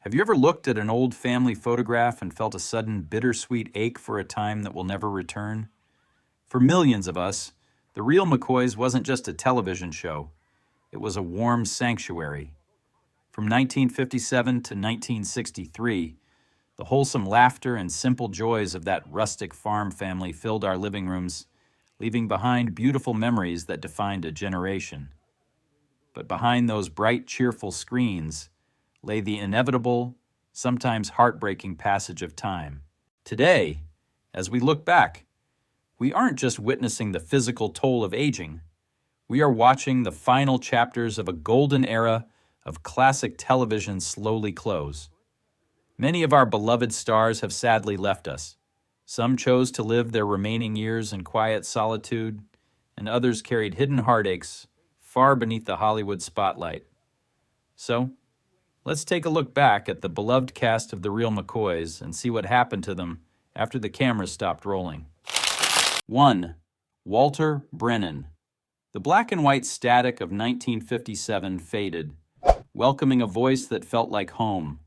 Have you ever looked at an old family photograph and felt a sudden bittersweet ache for a time that will never return? For millions of us, The Real McCoys wasn't just a television show. It was a warm sanctuary. From 1957 to 1963, the wholesome laughter and simple joys of that rustic farm family filled our living rooms, leaving behind beautiful memories that defined a generation. But behind those bright, cheerful screens lay the inevitable, sometimes heartbreaking passage of time. Today, as we look back, we aren't just witnessing the physical toll of aging. We are watching the final chapters of a golden era of classic television slowly close. Many of our beloved stars have sadly left us. Some chose to live their remaining years in quiet solitude, and others carried hidden heartaches far beneath the Hollywood spotlight. So, let's take a look back at the beloved cast of The Real McCoys and see what happened to them after the cameras stopped rolling. 1. Walter Brennan. The black and white static of 1957 faded, welcoming a voice that felt like home.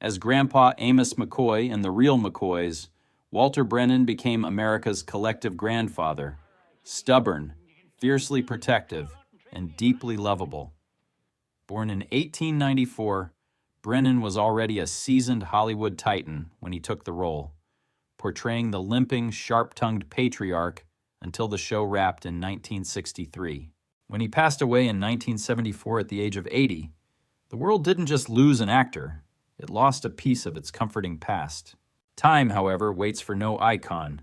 As Grandpa Amos McCoy in The Real McCoys, Walter Brennan became America's collective grandfather, stubborn, fiercely protective, and deeply lovable. Born in 1894, Brennan was already a seasoned Hollywood titan when he took the role, portraying the limping, sharp-tongued patriarch until the show wrapped in 1963. When he passed away in 1974 at the age of 80, the world didn't just lose an actor, it lost a piece of its comforting past. Time, however, waits for no icon.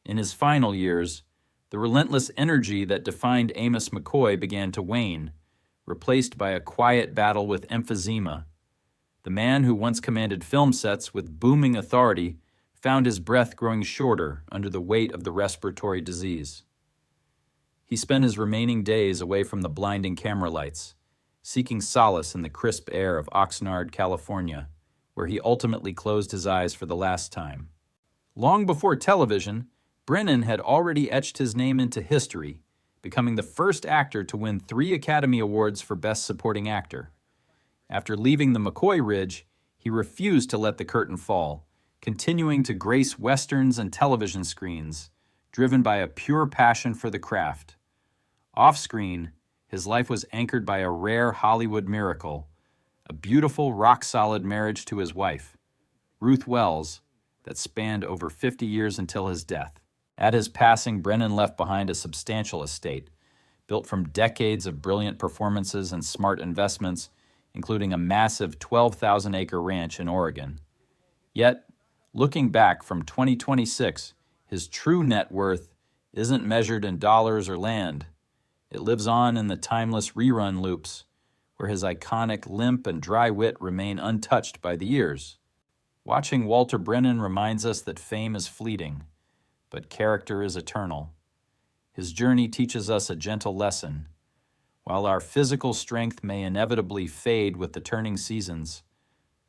In his final years, the relentless energy that defined Amos McCoy began to wane, replaced by a quiet battle with emphysema. The man who once commanded film sets with booming authority found his breath growing shorter under the weight of the respiratory disease. He spent his remaining days away from the blinding camera lights, seeking solace in the crisp air of Oxnard, California, where he ultimately closed his eyes for the last time. Long before television, Brennan had already etched his name into history, becoming the first actor to win 3 Academy Awards for Best Supporting Actor. After leaving the McCoy Ridge, he refused to let the curtain fall, continuing to grace westerns and television screens, driven by a pure passion for the craft. Off-screen, his life was anchored by a rare Hollywood miracle, a beautiful, rock-solid marriage to his wife, Ruth Wells, that spanned over 50 years until his death. At his passing, Brennan left behind a substantial estate, built from decades of brilliant performances and smart investments, including a massive 12,000-acre ranch in Oregon. Yet, looking back from 2026, his true net worth isn't measured in dollars or land. It lives on in the timeless rerun loops, where his iconic limp and dry wit remain untouched by the years. Watching Walter Brennan reminds us that fame is fleeting, but character is eternal. His journey teaches us a gentle lesson. While our physical strength may inevitably fade with the turning seasons,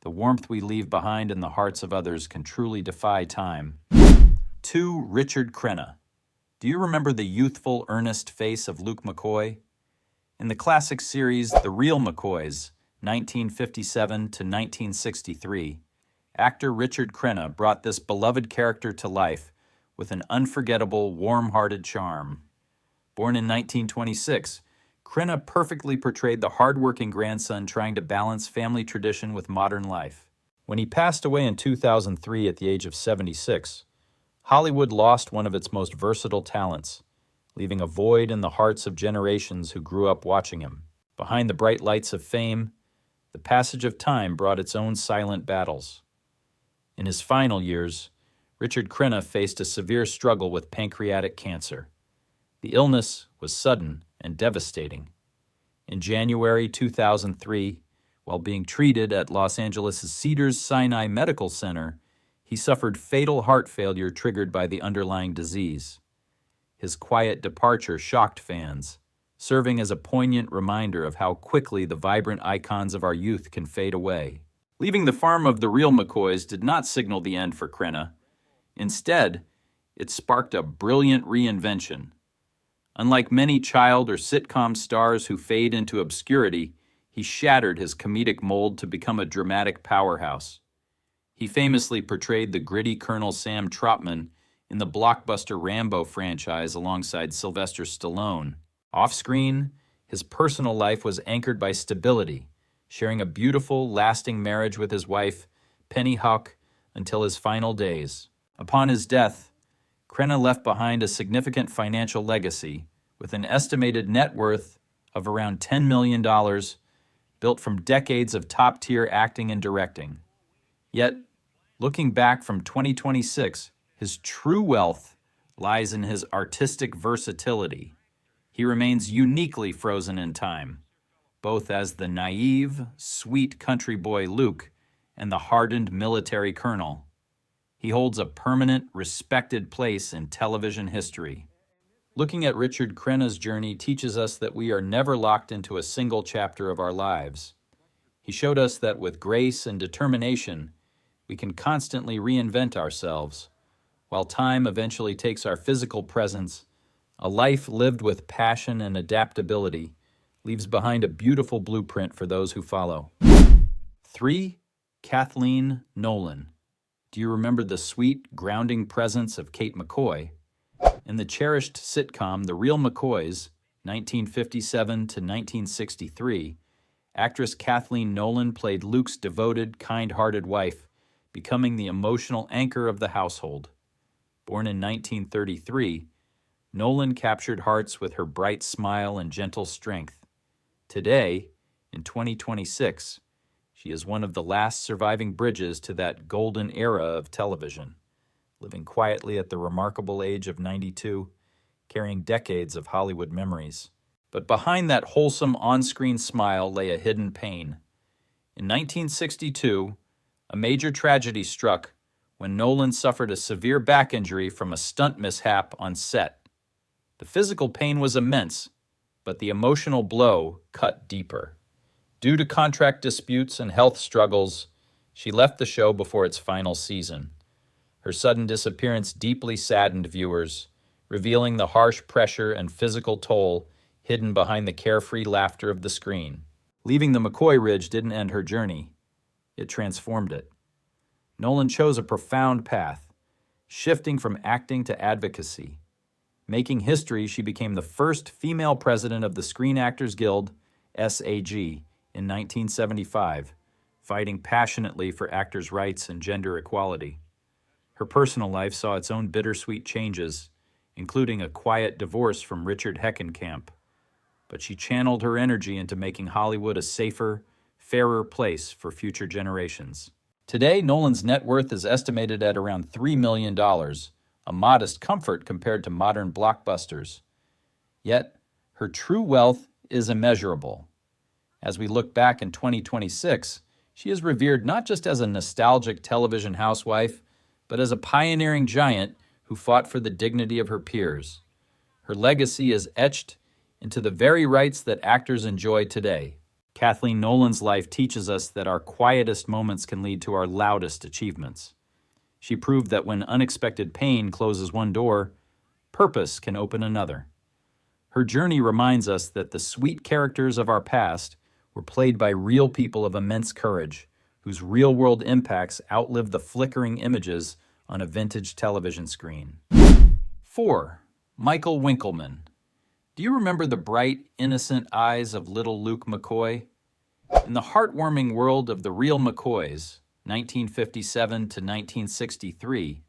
the warmth we leave behind in the hearts of others can truly defy time. 2. Richard Crenna. Do you remember the youthful, earnest face of Luke McCoy? In the classic series The Real McCoys, 1957 to 1963, actor Richard Crenna brought this beloved character to life with an unforgettable, warm-hearted charm. Born in 1926, Crenna perfectly portrayed the hard-working grandson trying to balance family tradition with modern life. When he passed away in 2003 at the age of 76, Hollywood lost one of its most versatile talents, leaving a void in the hearts of generations who grew up watching him. Behind the bright lights of fame, the passage of time brought its own silent battles. In his final years, Richard Crenna faced a severe struggle with pancreatic cancer. The illness was sudden and devastating. In January 2003, while being treated at Los Angeles' Cedars-Sinai Medical Center, he suffered fatal heart failure triggered by the underlying disease. His quiet departure shocked fans, serving as a poignant reminder of how quickly the vibrant icons of our youth can fade away. Leaving the farm of The Real McCoys did not signal the end for Crenna. Instead, it sparked a brilliant reinvention. Unlike many child or sitcom stars who fade into obscurity, he shattered his comedic mold to become a dramatic powerhouse. He famously portrayed the gritty Colonel Sam Trotman in the blockbuster Rambo franchise alongside Sylvester Stallone. Off-screen, his personal life was anchored by stability, sharing a beautiful, lasting marriage with his wife, Penny Huck, until his final days. Upon his death, Crenna left behind a significant financial legacy, with an estimated net worth of around $10 million, built from decades of top-tier acting and directing. Yet, looking back from 2026, his true wealth lies in his artistic versatility. He remains uniquely frozen in time, both as the naive, sweet country boy Luke and the hardened military colonel. He holds a permanent, respected place in television history. Looking at Richard Crenna's journey teaches us that we are never locked into a single chapter of our lives. He showed us that with grace and determination, we can constantly reinvent ourselves. While time eventually takes our physical presence, a life lived with passion and adaptability leaves behind a beautiful blueprint for those who follow. 3. Kathleen Nolan. Do you remember the sweet, grounding presence of Kate McCoy? In the cherished sitcom The Real McCoys, 1957 to 1963, actress Kathleen Nolan played Luke's devoted, kind-hearted wife, becoming the emotional anchor of the household. Born in 1933, Nolan captured hearts with her bright smile and gentle strength. Today, in 2026, she is one of the last surviving bridges to that golden era of television, living quietly at the remarkable age of 92, carrying decades of Hollywood memories. But behind that wholesome on-screen smile lay a hidden pain. In 1962, a major tragedy struck when Nolan suffered a severe back injury from a stunt mishap on set. The physical pain was immense, but the emotional blow cut deeper. Due to contract disputes and health struggles, she left the show before its final season. Her sudden disappearance deeply saddened viewers, revealing the harsh pressure and physical toll hidden behind the carefree laughter of the screen. Leaving the McCoy Ridge didn't end her journey. It transformed it. Nolan chose a profound path, shifting from acting to advocacy. Making history, she became the first female president of the Screen Actors Guild, SAG, in 1975, fighting passionately for actors' rights and gender equality. Her personal life saw its own bittersweet changes, including a quiet divorce from Richard Heckenkamp. But she channeled her energy into making Hollywood a safer, fairer place for future generations. Today, Nolan's net worth is estimated at around $3 million, a modest comfort compared to modern blockbusters. Yet, her true wealth is immeasurable. As we look back in 2026, she is revered not just as a nostalgic television housewife, but as a pioneering giant who fought for the dignity of her peers. Her legacy is etched into the very rights that actors enjoy today. Kathleen Nolan's life teaches us that our quietest moments can lead to our loudest achievements. She proved that when unexpected pain closes one door, purpose can open another. Her journey reminds us that the sweet characters of our past were played by real people of immense courage, whose real-world impacts outlive the flickering images on a vintage television screen. 4. Michael Winkelman. Do you remember the bright, innocent eyes of little Luke McCoy? In the heartwarming world of The Real McCoys, 1957 to 1963,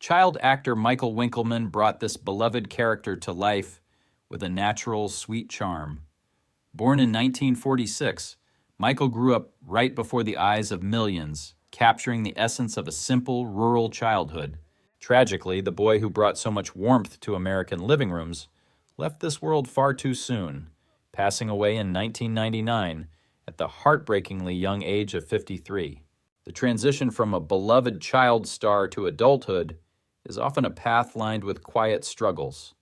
child actor Michael Winkelman brought this beloved character to life with a natural, sweet charm. Born in 1946, Michael grew up right before the eyes of millions, capturing the essence of a simple, rural childhood. Tragically, the boy who brought so much warmth to American living rooms left this world far too soon, passing away in 1999 at the heartbreakingly young age of 53. The transition from a beloved child star to adulthood is often a path lined with quiet struggles.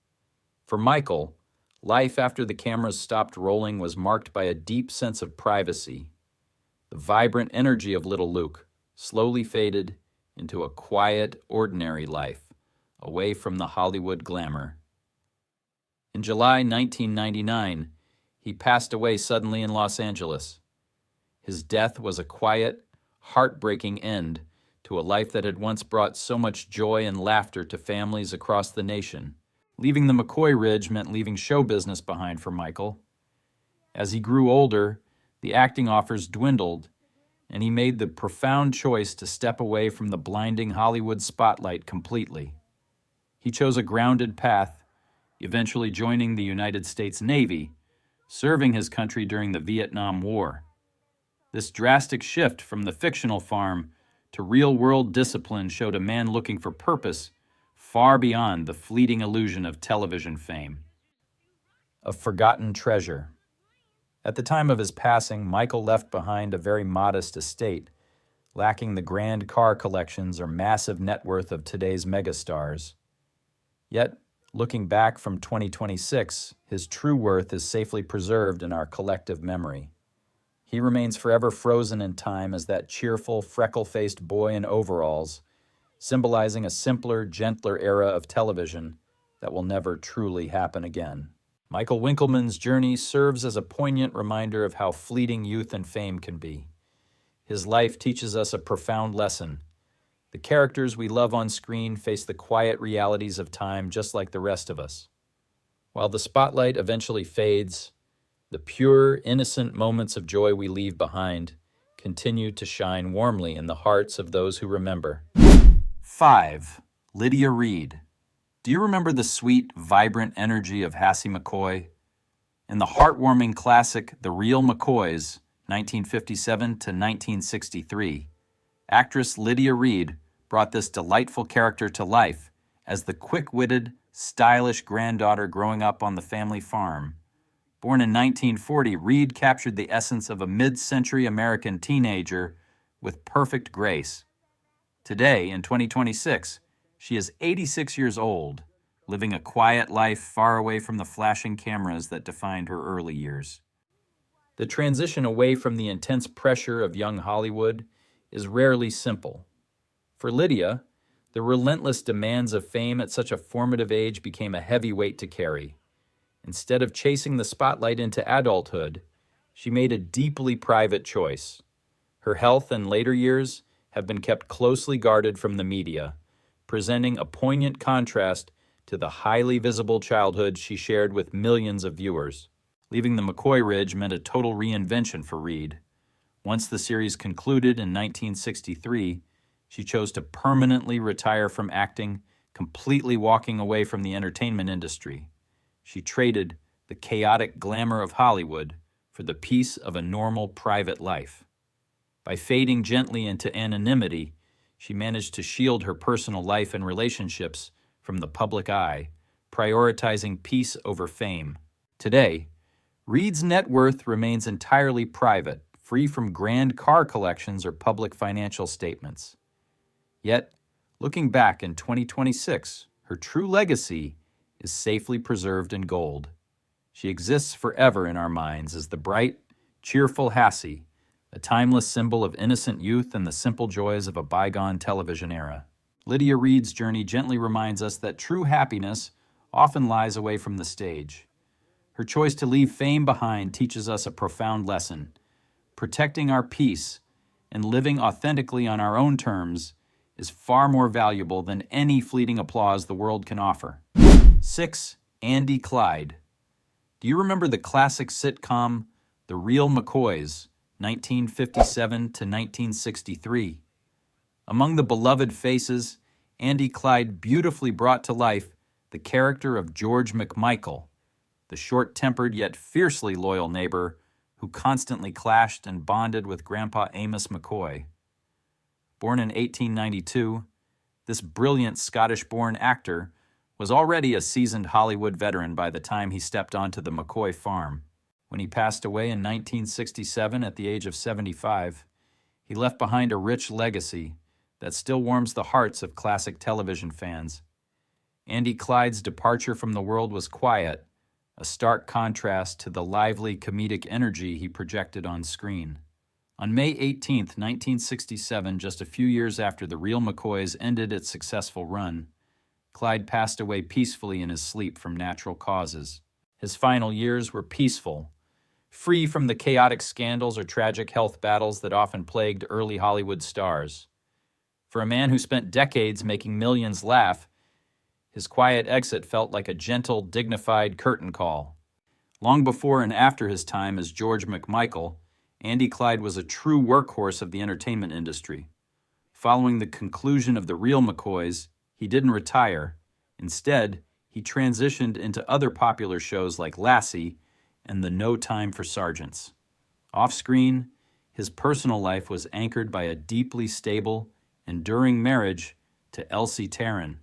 For Michael, life after the cameras stopped rolling was marked by a deep sense of privacy. The vibrant energy of little Luke slowly faded into a quiet, ordinary life, away from the Hollywood glamour. In July 1999, he passed away suddenly in Los Angeles, His death was a quiet, heartbreaking end to a life that had once brought so much joy and laughter to families across the nation. Leaving the McCoy Ridge meant leaving show business behind for Michael. As he grew older, the acting offers dwindled, and he made the profound choice to step away from the blinding Hollywood spotlight completely. He chose a grounded path, eventually joining the United States Navy, serving his country during the Vietnam War. This drastic shift from the fictional farm to real-world discipline showed a man looking for purpose far beyond the fleeting illusion of television fame. A forgotten treasure. At the time of his passing, Michael left behind a very modest estate, lacking the grand car collections or massive net worth of today's megastars. Yet, looking back from 2026, his true worth is safely preserved in our collective memory. He remains forever frozen in time as that cheerful, freckle-faced boy in overalls, symbolizing a simpler, gentler era of television that will never truly happen again. Michael Winkleman's journey serves as a poignant reminder of how fleeting youth and fame can be. His life teaches us a profound lesson. The characters we love on screen face the quiet realities of time just like the rest of us. While the spotlight eventually fades, the pure, innocent moments of joy we leave behind continue to shine warmly in the hearts of those who remember. 5. Lydia Reed. Do you remember the sweet, vibrant energy of Hattie McCoy? In the heartwarming classic The Real McCoys, 1957 to 1963, actress Lydia Reed brought this delightful character to life as the quick-witted, stylish granddaughter growing up on the family farm. Born in 1940, Reed captured the essence of a mid-century American teenager with perfect grace. Today, in 2026, she is 86 years old, living a quiet life far away from the flashing cameras that defined her early years. The transition away from the intense pressure of young Hollywood is rarely simple. For Lydia, the relentless demands of fame at such a formative age became a heavy weight to carry. Instead of chasing the spotlight into adulthood, she made a deeply private choice. Her health in later years have been kept closely guarded from the media, presenting a poignant contrast to the highly visible childhood she shared with millions of viewers. Leaving the McCoy Ridge meant a total reinvention for Reed. Once the series concluded in 1963, she chose to permanently retire from acting, completely walking away from the entertainment industry. She traded the chaotic glamour of Hollywood for the peace of a normal private life. By fading gently into anonymity, she managed to shield her personal life and relationships from the public eye, prioritizing peace over fame. Today, Reed's net worth remains entirely private, free from grand car collections or public financial statements. Yet, looking back in 2026, her true legacy is safely preserved in gold. She exists forever in our minds as the bright, cheerful Hattie, a timeless symbol of innocent youth and the simple joys of a bygone television era. Lydia Reed's journey gently reminds us that true happiness often lies away from the stage. Her choice to leave fame behind teaches us a profound lesson. Protecting our peace and living authentically on our own terms is far more valuable than any fleeting applause the world can offer. 6. Andy Clyde. Do you remember the classic sitcom The Real McCoys, 1957 to 1963? Among the beloved faces, Andy Clyde beautifully brought to life the character of George McMichael, the short-tempered yet fiercely loyal neighbor who constantly clashed and bonded with Grandpa Amos McCoy. Born in 1892, this brilliant Scottish-born actor was already a seasoned Hollywood veteran by the time he stepped onto the McCoy farm. When he passed away in 1967 at the age of 75, he left behind a rich legacy that still warms the hearts of classic television fans. Andy Clyde's departure from the world was quiet, a stark contrast to the lively comedic energy he projected on screen. On May 18, 1967, just a few years after The Real McCoys ended its successful run, Clyde passed away peacefully in his sleep from natural causes. His final years were peaceful, free from the chaotic scandals or tragic health battles that often plagued early Hollywood stars. For a man who spent decades making millions laugh, his quiet exit felt like a gentle, dignified curtain call. Long before and after his time as George McMichael, Andy Clyde was a true workhorse of the entertainment industry. Following the conclusion of The Real McCoys, he didn't retire. Instead, he transitioned into other popular shows like Lassie and the No Time for Sergeants. Off-screen, his personal life was anchored by a deeply stable, enduring marriage to Elsie Tarrant,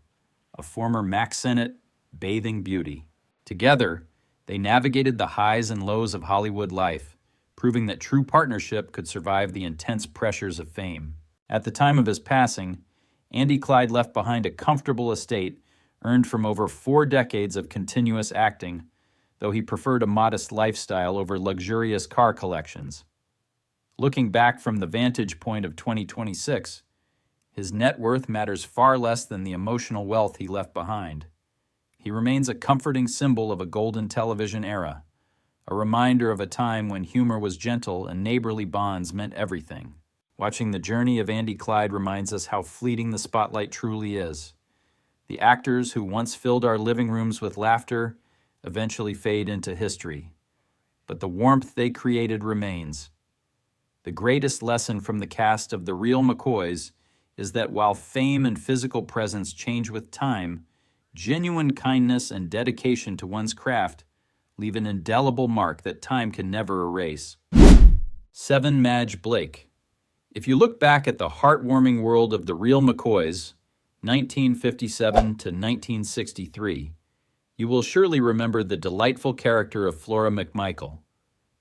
a former Mack Sennett bathing beauty. Together, they navigated the highs and lows of Hollywood life, proving that true partnership could survive the intense pressures of fame. At the time of his passing, Andy Clyde left behind a comfortable estate earned from over 4 decades of continuous acting, though he preferred a modest lifestyle over luxurious car collections. Looking back from the vantage point of 2026, his net worth matters far less than the emotional wealth he left behind. He remains a comforting symbol of a golden television era, a reminder of a time when humor was gentle and neighborly bonds meant everything. Watching the journey of Andy Clyde reminds us how fleeting the spotlight truly is. The actors who once filled our living rooms with laughter eventually fade into history, but the warmth they created remains. The greatest lesson from the cast of The Real McCoys is that while fame and physical presence change with time, genuine kindness and dedication to one's craft leave an indelible mark that time can never erase. 7. Madge Blake. If you look back at the heartwarming world of The Real McCoys, 1957 to 1963, you will surely remember the delightful character of Flora McMichael.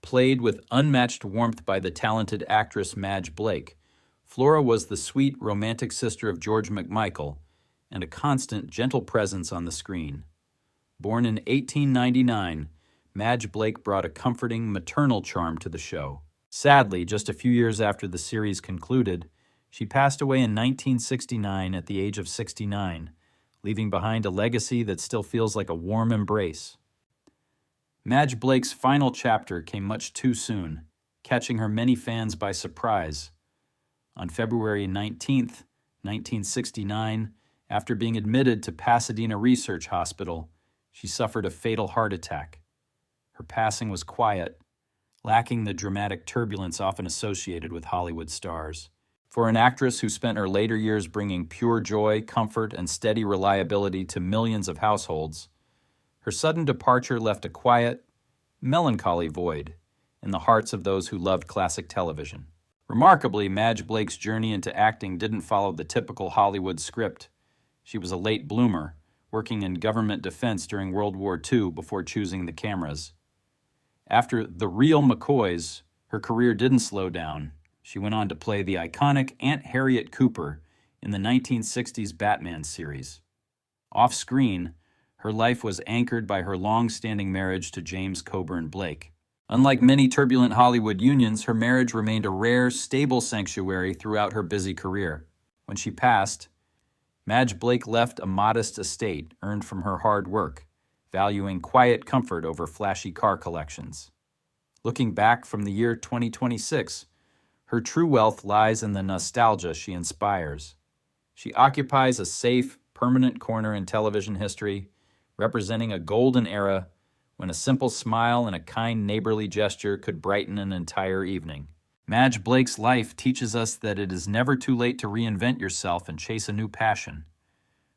Played with unmatched warmth by the talented actress Madge Blake, Flora was the sweet, romantic sister of George McMichael and a constant, gentle presence on the screen. Born in 1899, Madge Blake brought a comforting, maternal charm to the show. Sadly, just a few years after the series concluded, she passed away in 1969 at the age of 69, leaving behind a legacy that still feels like a warm embrace. Madge Blake's final chapter came much too soon, catching her many fans by surprise. On February 19, 1969, after being admitted to Pasadena Research Hospital, she suffered a fatal heart attack. Her passing was quiet, lacking the dramatic turbulence often associated with Hollywood stars. For an actress who spent her later years bringing pure joy, comfort, and steady reliability to millions of households, her sudden departure left a quiet, melancholy void in the hearts of those who loved classic television. Remarkably, Madge Blake's journey into acting didn't follow the typical Hollywood script. She was a late bloomer, working in government defense during World War II before choosing the cameras. After The Real McCoys, her career didn't slow down. She went on to play the iconic Aunt Harriet Cooper in the 1960s Batman series. Off-screen, her life was anchored by her long-standing marriage to James Coburn Blake. Unlike many turbulent Hollywood unions, her marriage remained a rare, stable sanctuary throughout her busy career. When she passed, Madge Blake left a modest estate earned from her hard work, valuing quiet comfort over flashy car collections. Looking back from the year 2026, her true wealth lies in the nostalgia she inspires. She occupies a safe, permanent corner in television history, representing a golden era when a simple smile and a kind neighborly gesture could brighten an entire evening. Madge Blake's life teaches us that it is never too late to reinvent yourself and chase a new passion.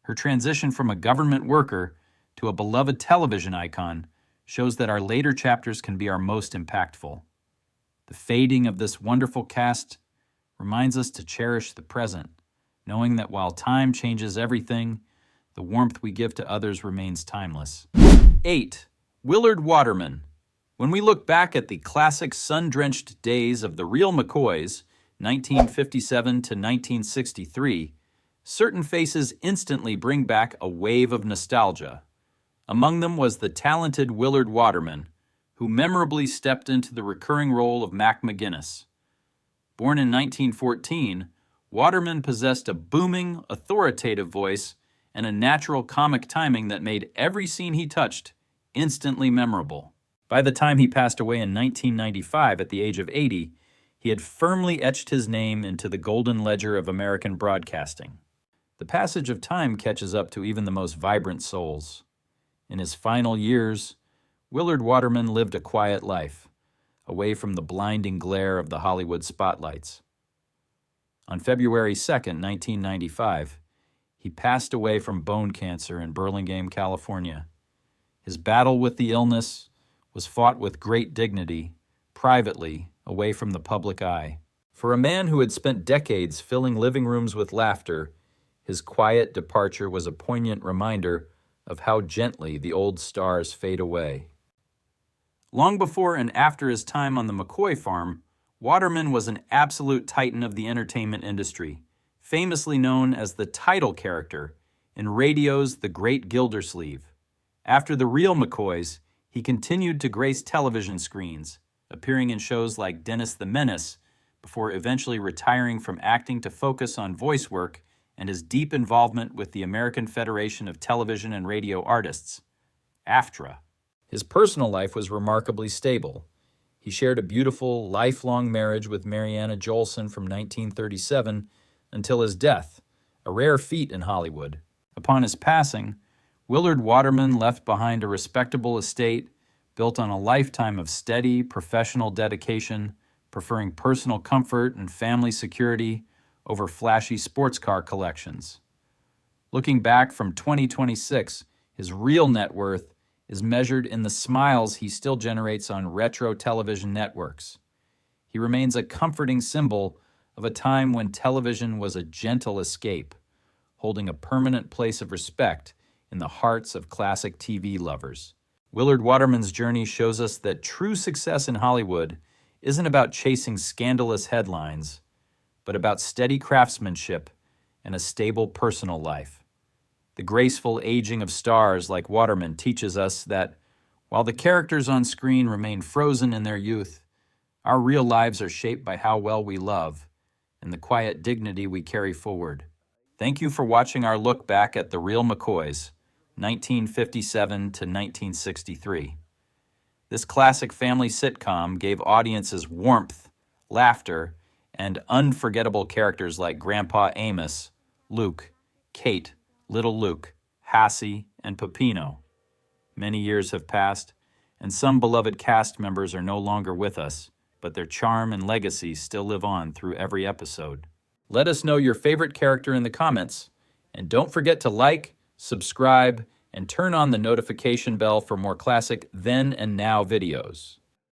Her transition from a government worker to a beloved television icon shows that our later chapters can be our most impactful. The fading of this wonderful cast reminds us to cherish the present, knowing that while time changes everything, the warmth we give to others remains timeless. 8. Willard Waterman. When we look back at the classic sun-drenched days of The Real McCoys, 1957 to 1963, certain faces instantly bring back a wave of nostalgia. Among them was the talented Willard Waterman, who memorably stepped into the recurring role of Mac McGinnis. Born in 1914, Waterman possessed a booming, authoritative voice and a natural comic timing that made every scene he touched instantly memorable. By the time he passed away in 1995 at the age of 80, he had firmly etched his name into the golden ledger of American broadcasting. The passage of time catches up to even the most vibrant souls. In his final years, Willard Waterman lived a quiet life, away from the blinding glare of the Hollywood spotlights. On February 2, 1995, he passed away from bone cancer in Burlingame, California. His battle with the illness was fought with great dignity, privately, away from the public eye. For a man who had spent decades filling living rooms with laughter, his quiet departure was a poignant reminder of how gently the old stars fade away. Long before and after his time on the McCoy farm, Waterman was an absolute titan of the entertainment industry, famously known as the title character in radio's The Great Gildersleeve. After the real McCoys, he continued to grace television screens, appearing in shows like Dennis the Menace, before eventually retiring from acting to focus on voice work and his deep involvement with the American Federation of Television and Radio Artists, AFTRA. His personal life was remarkably stable. He shared a beautiful, lifelong marriage with Marianna Jolson from 1937 until his death, a rare feat in Hollywood. Upon his passing, Willard Waterman left behind a respectable estate built on a lifetime of steady, professional dedication, preferring personal comfort and family security over flashy sports car collections. Looking back from 2026, his real net worth is measured in the smiles he still generates on retro television networks. He remains a comforting symbol of a time when television was a gentle escape, holding a permanent place of respect in the hearts of classic TV lovers. Willard Waterman's journey shows us that true success in Hollywood isn't about chasing scandalous headlines, but about steady craftsmanship and a stable personal life. The graceful aging of stars like Waterman teaches us that while the characters on screen remain frozen in their youth, our real lives are shaped by how well we love and the quiet dignity we carry forward. Thank you for watching our look back at The Real McCoys, 1957 to 1963. This classic family sitcom gave audiences warmth, laughter, and unforgettable characters like Grandpa Amos, Luke, Kate, Little Luke, Hassie, and Peppino. Many years have passed, and some beloved cast members are no longer with us, but their charm and legacy still live on through every episode. Let us know your favorite character in the comments, and don't forget to like, subscribe, and turn on the notification bell for more classic then and now videos.